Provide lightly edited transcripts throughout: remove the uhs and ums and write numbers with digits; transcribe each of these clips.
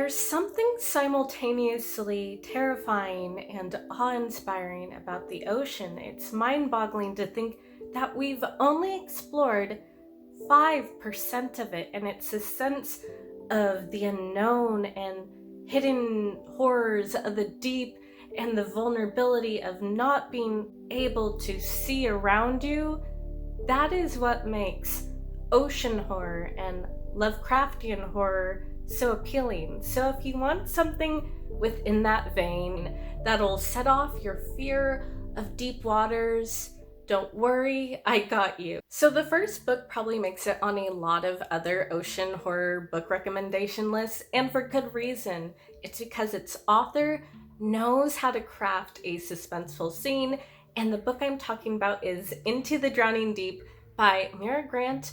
There's something simultaneously terrifying and awe-inspiring about the ocean. It's mind-boggling to think that we've only explored 5% of it, and it's a sense of the unknown and hidden horrors of the deep and the vulnerability of not being able to see around you. That is what makes ocean horror and Lovecraftian horror so appealing. So if you want something within that vein that'll set off your fear of deep waters, don't worry, I got you. So the first book probably makes it on a lot of other ocean horror book recommendation lists, and for good reason. It's because its author knows how to craft a suspenseful scene, and the book I'm talking about is Into the Drowning Deep by Mira.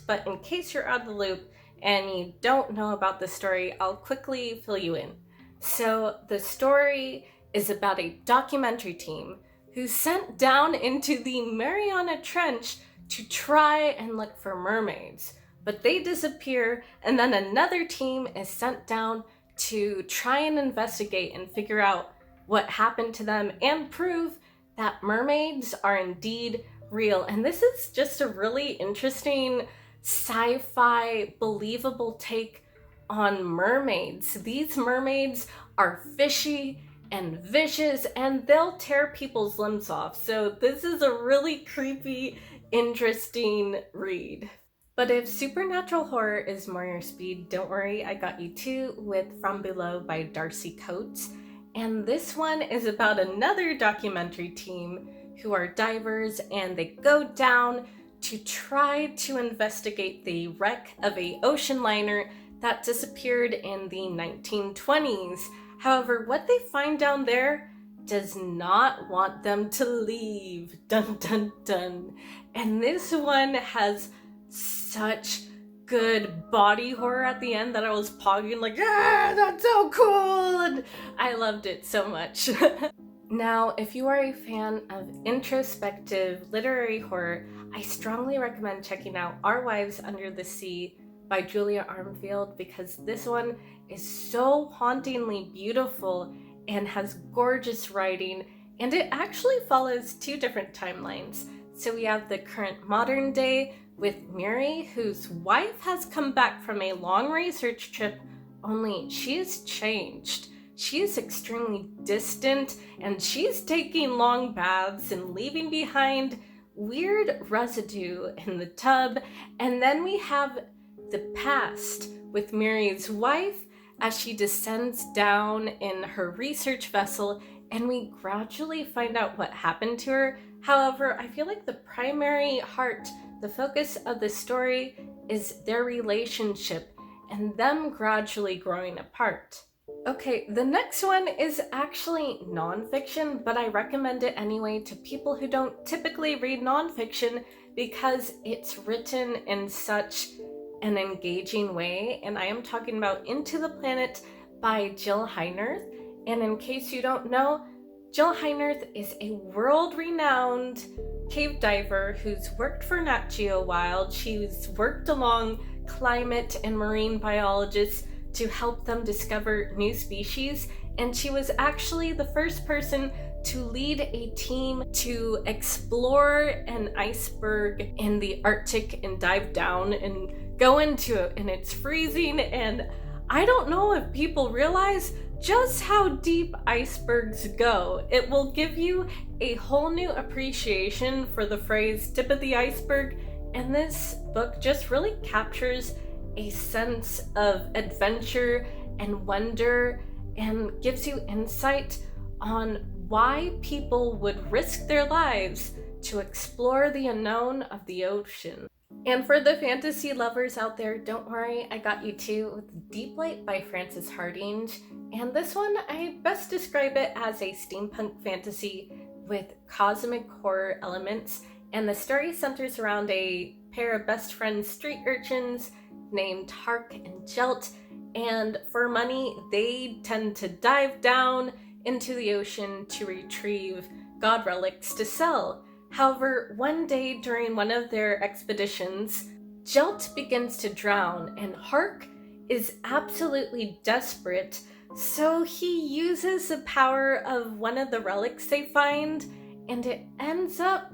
But in case you're out of the loop and you don't know about the story, I'll quickly fill you in. So the story is about a documentary team who's sent down into the Mariana Trench to try and look for mermaids, but they disappear, and then another team is sent down to try and investigate and figure out what happened to them and prove that mermaids are indeed real. And this is just a really interesting sci-fi believable take on mermaids. These mermaids are fishy and vicious, and they'll tear people's limbs off. So this is a really creepy, interesting read. But if supernatural horror is more your speed, don't worry, I got you too with From Below by Darcy Coates. And this one is about another documentary team who are divers, and they go down to try to investigate the wreck of an ocean liner that disappeared in the 1920s. However, what they find down there does not want them to leave. Dun dun dun. And this one has such good body horror at the end that I was pogging like, ah, that's so cool! And I loved it so much. Now, if you are a fan of introspective literary horror, I strongly recommend checking out Our Wives Under the Sea by Julia Armfield, because this one is so hauntingly beautiful and has gorgeous writing, and it actually follows two different timelines. So we have the current modern day with Mira, whose wife has come back from a long research trip, only she has changed. She is extremely distant, and she's taking long baths and leaving behind weird residue in the tub. And then we have the past with Miri's wife as she descends down in her research vessel, and we gradually find out what happened to her. However, I feel like the primary heart, the focus of the story, is their relationship and them gradually growing apart. Okay, the next one is actually nonfiction, but I recommend it anyway to people who don't typically read nonfiction because it's written in such an engaging way, and I am talking about Into the Planet by Jill Heinerth. And in case you don't know, Jill Heinerth is a world-renowned cave diver who's worked for Nat Geo Wild. She's worked along climate and marine biologists to help them discover new species, and she was actually the first person to lead a team to explore an iceberg in the Arctic and dive down and go into it, and it's freezing. And I don't know if people realize just how deep icebergs go. It will give you a whole new appreciation for the phrase tip of the iceberg, and this book just really captures a sense of adventure and wonder and gives you insight on why people would risk their lives to explore the unknown of the ocean. And for the fantasy lovers out there, don't worry, I got you too with Deeplight by Frances Hardinge. And this one, I best describe it as a steampunk fantasy with cosmic horror elements. And the story centers around a pair of best friends street urchins named Hark and Jelt. And for money, they tend to dive down into the ocean to retrieve god relics to sell. However, one day during one of their expeditions, Jelt begins to drown, and Hark is absolutely desperate, so he uses the power of one of the relics they find, and it ends up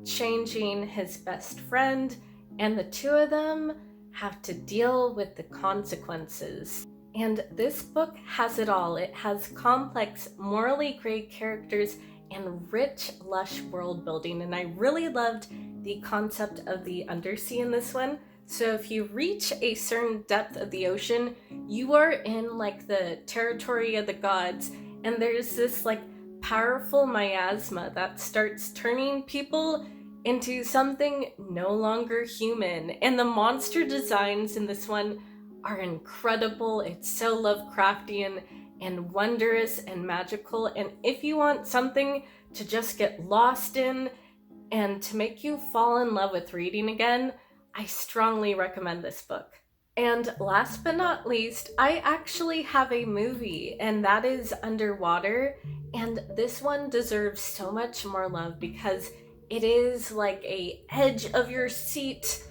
changing his best friend, and the two of them have to deal with the consequences. And this book has it all. It has complex, morally gray characters and rich, lush world building, and I really loved the concept of the undersea in this one. So if you reach a certain depth of the ocean, you are in like the territory of the gods, and there's this like powerful miasma that starts turning people into something no longer human. And the monster designs in this one are incredible. It's so Lovecraftian and wondrous and magical. And if you want something to just get lost in and to make you fall in love with reading again, I strongly recommend this book. And last but not least, I actually have a movie, and that is Underwater. And this one deserves so much more love because it is like a edge of your seat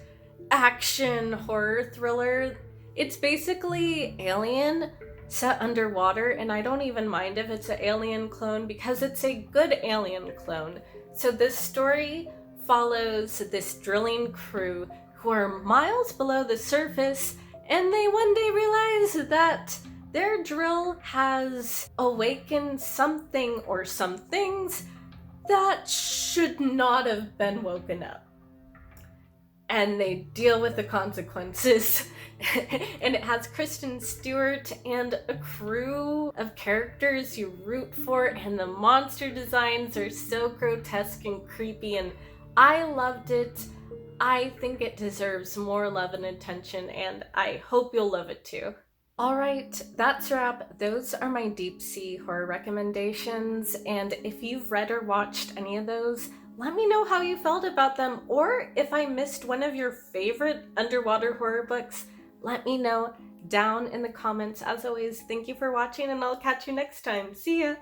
action horror thriller. It's basically Alien set underwater, and I don't even mind if it's an Alien clone because it's a good Alien clone. So this story follows this drilling crew who are miles below the surface, and they one day realize that their drill has awakened something or some things that should not have been woken up. And they deal with the consequences. And it has Kristen Stewart and a crew of characters you root for, and the monster designs are so grotesque and creepy, and I loved it. I think it deserves more love and attention, and I hope you'll love it too. Alright, that's a wrap. Those are my deep sea horror recommendations, and if you've read or watched any of those, let me know how you felt about them, or if I missed one of your favorite underwater horror books, let me know down in the comments. As always, thank you for watching, and I'll catch you next time. See ya!